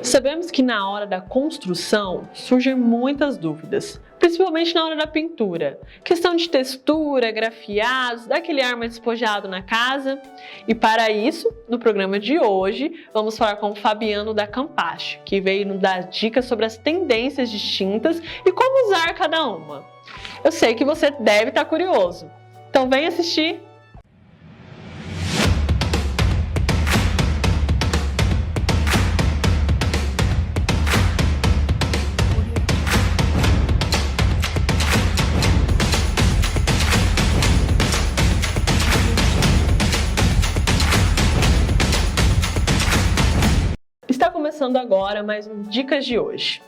Sabemos que na hora da construção surgem muitas dúvidas, principalmente na hora da pintura. Questão de textura, grafiados, daquele ar mais despojado na casa. E para isso, no programa de hoje, vamos falar com o Fabiano da Campacho, que veio nos dar dicas sobre as tendências de tintas e como usar cada uma. Eu sei que você deve estar curioso, então vem assistir! Está começando agora mais um Dicas de hoje.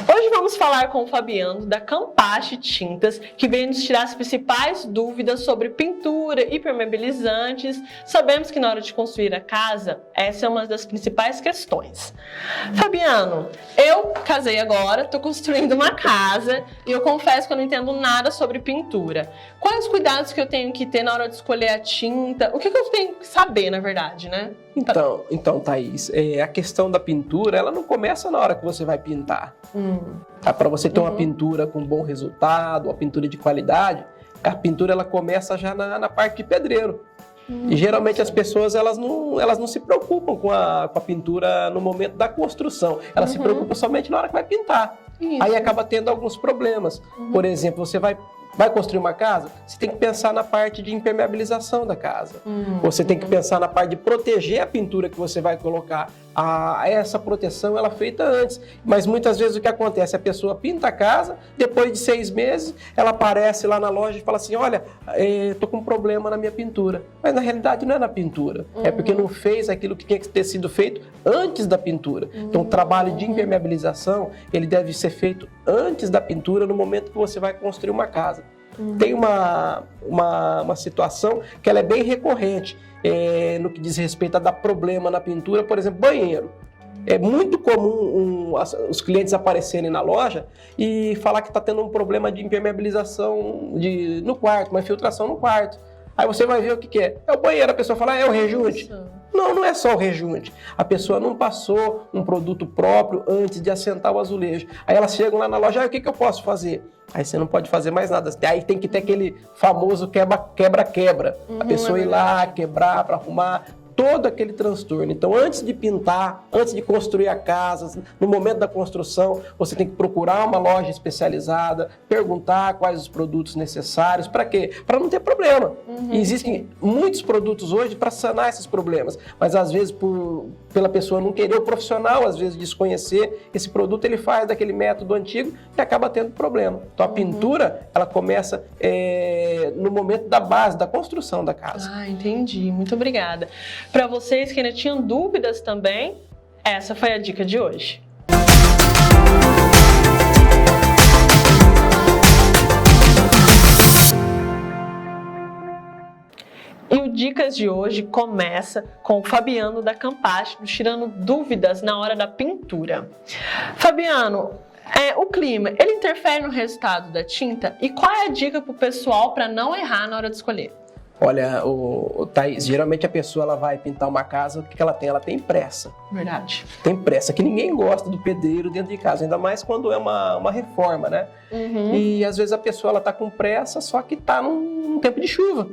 Hoje vamos falar com o Fabiano da Campacho Tintas, que vem nos tirar as principais dúvidas sobre pintura e impermeabilizantes. Sabemos que na hora de construir a casa, essa é uma das principais questões. Fabiano, eu casei agora, estou construindo uma casa e eu confesso que eu não entendo nada sobre pintura. Quais os cuidados que eu tenho que ter na hora de escolher a tinta? O que eu tenho que saber, na verdade, né? Então, Thaís, a questão da pintura, ela não começa na hora que você vai pintar. Para você ter uma pintura com bom resultado, uma pintura de qualidade, a pintura ela começa já na parte de pedreiro. E geralmente as pessoas elas não se preocupam com a pintura no momento da construção. Elas se preocupam somente na hora que vai pintar. Isso. Aí acaba tendo alguns problemas. Por exemplo, você vai construir uma casa, você tem que pensar na parte de impermeabilização da casa. Você tem que pensar na parte de proteger a pintura que você vai colocar. Essa proteção ela é feita antes. Mas muitas vezes o que acontece? A pessoa pinta a casa, depois de 6 meses, ela aparece lá na loja e fala assim, olha, estou com um problema na minha pintura. Mas na realidade não é na pintura. É porque não fez aquilo que tinha que ter sido feito antes da pintura. Então o trabalho de impermeabilização, ele deve ser feito antes da pintura, no momento que você vai construir uma casa. Tem uma situação que ela é bem recorrente no que diz respeito a dar problema na pintura, por exemplo, banheiro. É muito comum os clientes aparecerem na loja e falar que está tendo um problema de impermeabilização no quarto, uma infiltração no quarto. Aí você vai ver o que é. É o banheiro, a pessoa fala, é o rejunte. Não é só o rejunte. A pessoa não passou um produto próprio antes de assentar o azulejo. Aí elas chegam lá na loja, o que eu posso fazer? Aí você não pode fazer mais nada. Aí tem que ter aquele famoso quebra-quebra. A pessoa ir lá, quebrar para arrumar. Todo aquele transtorno. Então, antes de pintar, antes de construir a casa, no momento da construção, você tem que procurar uma loja especializada, perguntar quais os produtos necessários. Para quê? Para não ter problema. E existem muitos produtos hoje para sanar esses problemas, mas às vezes pela pessoa não querer, o profissional às vezes desconhecer esse produto, ele faz daquele método antigo e acaba tendo problema. Então, a pintura, ela começa no momento da base, da construção da casa. Ah, entendi. Muito obrigada. Para vocês que ainda tinham dúvidas também, essa foi a dica de hoje. E o Dicas de hoje começa com o Fabiano da Campacho, tirando dúvidas na hora da pintura. Fabiano, o clima, ele interfere no resultado da tinta? E qual é a dica para o pessoal para não errar na hora de escolher? Olha, Thaís, geralmente a pessoa ela vai pintar uma casa, o que ela tem? Ela tem pressa. Verdade. Tem pressa, que ninguém gosta do pedreiro dentro de casa, ainda mais quando é uma reforma, né? E às vezes a pessoa ela tá com pressa, só que tá num tempo de chuva.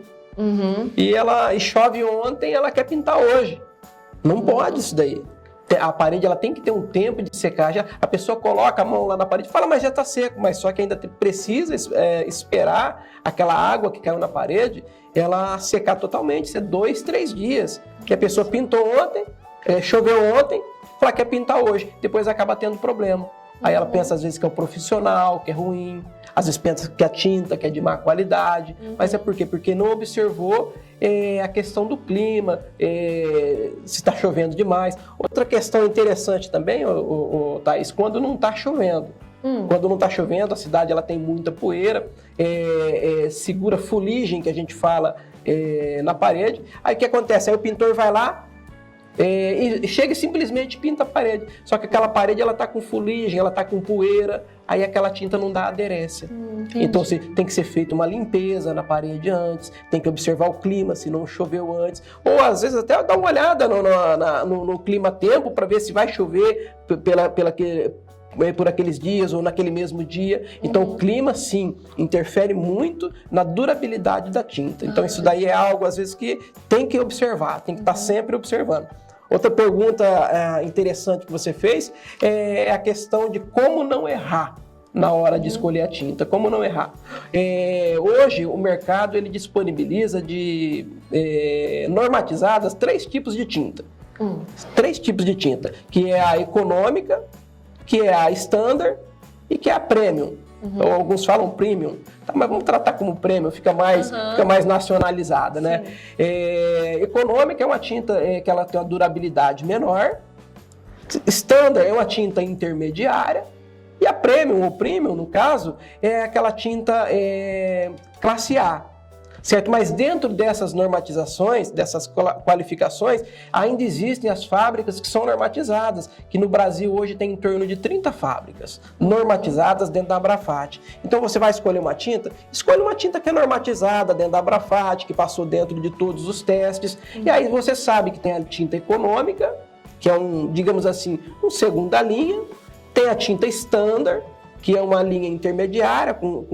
E chove ontem, ela quer pintar hoje. Não pode isso daí. A parede ela tem que ter um tempo de secagem. A pessoa coloca a mão lá na parede e fala, mas já está seco. Mas só que ainda precisa esperar aquela água que caiu na parede, ela secar totalmente. Isso é 2, 3 dias. Que a pessoa pintou ontem, choveu ontem, fala que quer pintar hoje. Depois acaba tendo problema. Aí ela pensa às vezes que é o profissional, que é ruim. Às vezes pensa que a tinta que é de má qualidade. Mas é por quê? Porque não observou a questão do clima, se está chovendo demais. Outra questão interessante também, Thaís, quando não está chovendo. Quando não está chovendo, a cidade ela tem muita poeira, segura fuligem, que a gente fala, na parede. Aí o que acontece? Aí o pintor vai lá, e chega e simplesmente pinta a parede. Só que aquela parede ela está com fuligem, ela está com poeira, aí aquela tinta não dá aderência. Então tem que ser feita uma limpeza na parede antes, tem que observar o clima, se não choveu antes, ou às vezes até dar uma olhada no clima-tempo para ver se vai chover por aqueles dias ou naquele mesmo dia. Então o clima sim interfere muito na durabilidade da tinta. Então isso daí é algo às vezes que tem que observar, tem que estar sempre observando. Outra pergunta interessante que você fez é a questão de como não errar na hora de escolher a tinta, como não errar. Hoje o mercado ele disponibiliza normatizadas 3 tipos de tinta. 3 tipos de tinta, que é a econômica, que é a standard e que é a premium. Ou alguns falam premium, tá, mas vamos tratar como premium, fica mais nacionalizada, né? Econômica é uma tinta que ela tem uma durabilidade menor, standard é uma tinta intermediária, e a premium, ou premium no caso, é aquela tinta classe A. Certo? Mas dentro dessas normatizações, dessas qualificações, ainda existem as fábricas que são normatizadas, que no Brasil hoje tem em torno de 30 fábricas normatizadas dentro da Abrafat. Então você vai escolher uma tinta, escolha uma tinta que é normatizada dentro da Abrafat, que passou dentro de todos os testes, e aí você sabe que tem a tinta econômica, que é digamos assim, segunda linha, tem a tinta standard, que é uma linha intermediária com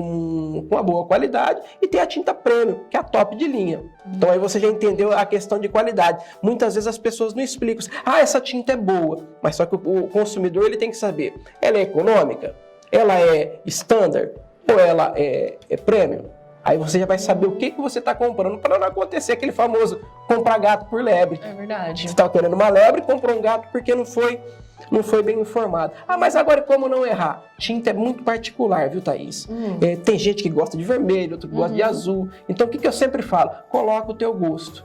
uma boa qualidade, e tem a tinta premium, que é a top de linha. Então aí você já entendeu a questão de qualidade. Muitas vezes as pessoas não explicam, essa tinta é boa, mas só que o consumidor ele tem que saber, ela é econômica, ela é standard ou ela é premium? Aí você já vai saber o que você está comprando para não acontecer aquele famoso comprar gato por lebre. É verdade. Você estava querendo uma lebre, comprou um gato porque não foi bem informado. Mas agora como não errar? Tinta é muito particular, viu, Thaís? Tem gente que gosta de vermelho, outro que gosta de azul. Então o que eu sempre falo? Coloca o teu gosto.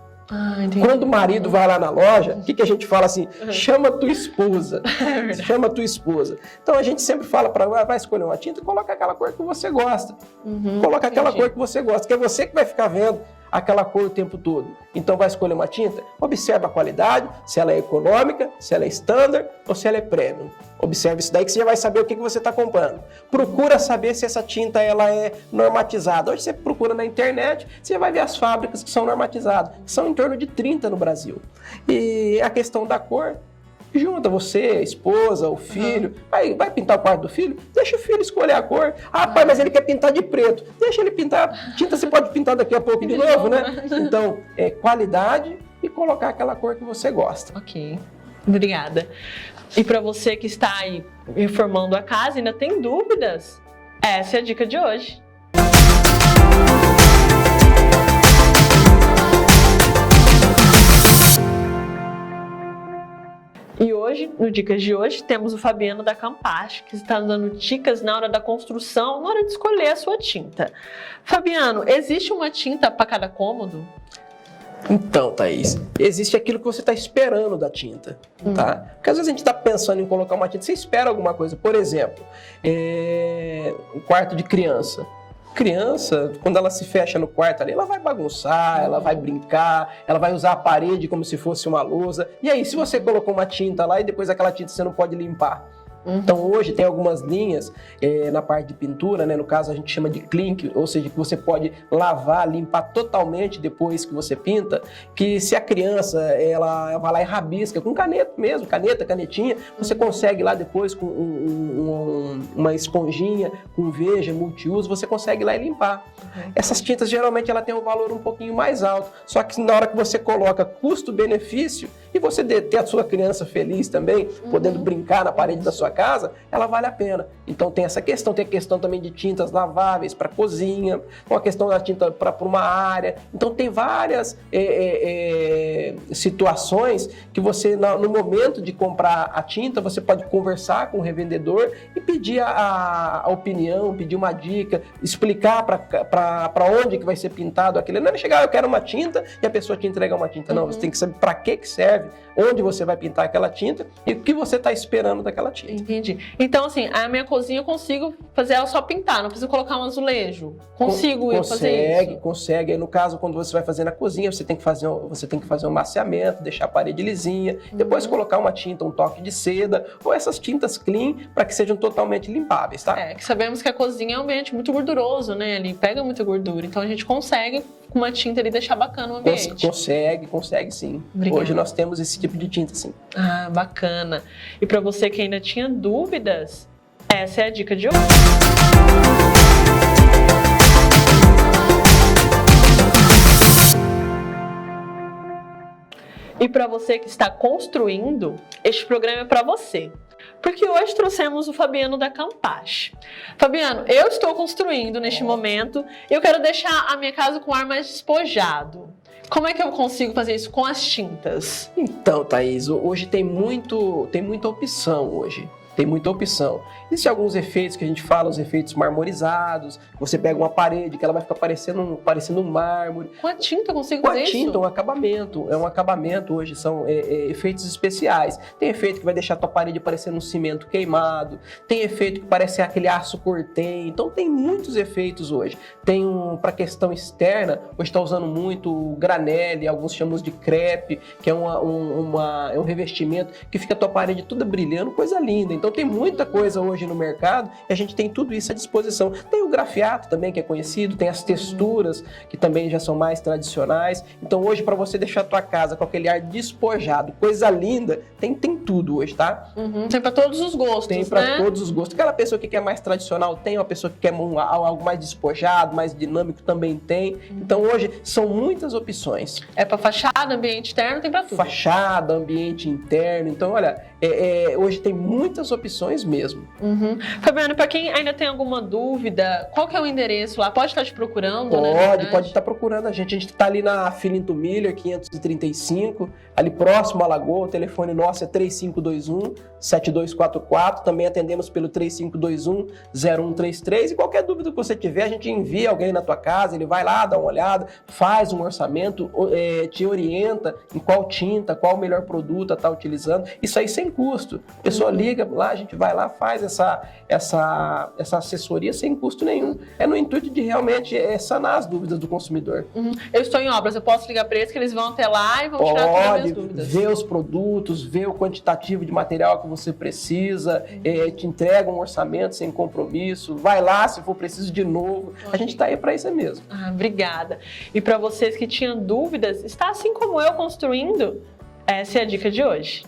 Quando o marido vai lá na loja, o que a gente fala assim? Chama tua esposa. Chama tua esposa. Então a gente sempre fala para ela, vai escolher uma tinta, coloca aquela cor que você gosta. Coloca aquela cor que você gosta, que é você que vai ficar vendo aquela cor o tempo todo. Então vai escolher uma tinta, observa a qualidade, se ela é econômica, se ela é standard ou se ela é premium. Observe isso daí que você já vai saber o que você está comprando. Procura saber se essa tinta ela é normatizada. Hoje você procura na internet, você vai ver as fábricas que são normatizadas, que são em torno de 30 no Brasil. E a questão da cor, junta você, a esposa, o filho, vai pintar o quarto do filho, deixa o filho escolher a cor. Pai, mas ele quer pintar de preto, deixa ele pintar. Tinta você pode pintar daqui a pouco de novo, né? Então, qualidade e colocar aquela cor que você gosta. Ok, obrigada. E para você que está aí reformando a casa e ainda tem dúvidas, essa é a dica de hoje. E hoje, no Dicas de hoje, temos o Fabiano da Campache, que está dando dicas na hora da construção, na hora de escolher a sua tinta. Fabiano, existe uma tinta para cada cômodo? Então, Thaís, existe aquilo que você está esperando da tinta, tá? Porque às vezes a gente está pensando em colocar uma tinta, você espera alguma coisa. Por exemplo, um quarto de criança. Criança, quando ela se fecha no quarto ali, ela vai bagunçar, ela vai brincar, ela vai usar a parede como se fosse uma lousa. E aí, se você colocou uma tinta lá e depois aquela tinta você não pode limpar? Então hoje tem algumas linhas na parte de pintura, né? No caso a gente chama de clink, ou seja, que você pode lavar, limpar totalmente depois que você pinta, que se a criança ela vai lá e rabisca com caneta mesmo, canetinha, você consegue lá depois com uma esponjinha, com veja, multiuso, você consegue lá e limpar. Essas tintas geralmente ela tem um valor um pouquinho mais alto, só que na hora que você coloca custo-benefício e você ter a sua criança feliz também, podendo brincar na parede da sua casa, ela vale a pena. Então tem essa questão, tem a questão também de tintas laváveis para cozinha, com a questão da tinta para uma área. Então tem várias situações que você, no momento de comprar a tinta, você pode conversar com o revendedor e pedir a opinião, pedir uma dica, explicar para onde que vai ser pintado aquilo. Não é chegar, eu quero uma tinta e a pessoa te entregar uma tinta. Não, você tem que saber para que serve, onde você vai pintar aquela tinta e o que você está esperando daquela tinta. Entendi. Então, assim, a minha cozinha eu consigo fazer ela só pintar, não preciso colocar um azulejo. Consigo eu fazer isso? Consegue. Aí, no caso, quando você vai fazer na cozinha, você tem que fazer um maciamento, deixar a parede lisinha, depois colocar uma tinta, um toque de seda, ou essas tintas clean, para que sejam totalmente limpáveis, tá? Que sabemos que a cozinha é um ambiente muito gorduroso, né? Ali pega muita gordura. Então a gente consegue, com uma tinta ali, deixar bacana o ambiente. Consegue sim. Obrigada. Hoje nós temos esse tipo de tinta, sim. Ah, bacana. E para você que ainda tinha dúvidas, essa é a dica de hoje. E para você que está construindo, este programa é para você. Porque hoje trouxemos o Fabiano da Campache. Fabiano, eu estou construindo neste momento e eu quero deixar a minha casa com um ar mais despojado. Como é que eu consigo fazer isso com as tintas? Então, Thaís, hoje tem muita opção hoje. Tem muita opção. Existem alguns efeitos que a gente fala, os efeitos marmorizados. Você pega uma parede que ela vai ficar parecendo um mármore. Com a tinta eu consigo Com fazer a tinta, isso? é um acabamento hoje, são efeitos especiais. Tem efeito que vai deixar a tua parede parecendo um cimento queimado. Tem efeito que parece aquele aço cortem. Então tem muitos efeitos hoje. Tem para questão externa, hoje está usando muito o granelle, alguns chamam de crepe, que é um revestimento que fica a tua parede toda brilhando, coisa linda. Então tem muita coisa hoje no mercado e a gente tem tudo isso à disposição. Tem o grafiato também, que é conhecido, tem as texturas, que também já são mais tradicionais. Então hoje, para você deixar a tua casa com aquele ar despojado, coisa linda, tem tudo hoje, tá? Tem para todos os gostos, Tem para todos os gostos. Aquela pessoa que quer mais tradicional tem, uma pessoa que quer algo mais despojado, mais dinâmico também tem. Então hoje são muitas opções. É para fachada, ambiente externo, tem para tudo. Fachada, ambiente interno. Então, olha, hoje tem muitas opções mesmo. Fabiano, para quem ainda tem alguma dúvida, qual que é o endereço lá? Pode estar te procurando, Pode estar procurando a gente. A gente está ali na Filinto Miller, 535, ali próximo à Lagoa. O telefone nosso é 3521-7244. Também atendemos pelo 3521-0133. E qualquer dúvida que você tiver, a gente envia alguém na tua casa, ele vai lá, dá uma olhada, faz um orçamento, te orienta em qual tinta, qual o melhor produto a estar utilizando. Isso aí sem custo. A pessoa liga lá, a gente vai lá, faz essa assessoria sem custo nenhum. É no intuito de realmente sanar as dúvidas do consumidor. Eu estou em obras, eu posso ligar para eles que eles vão até lá e vão tirar todas as minhas dúvidas. Ver os produtos, ver o quantitativo de material que você precisa, te entrega um orçamento sem compromisso, vai lá se for preciso de novo. A gente está aí para isso mesmo. Obrigada. E para vocês que tinham dúvidas, está assim como eu construindo? Essa é a dica de hoje.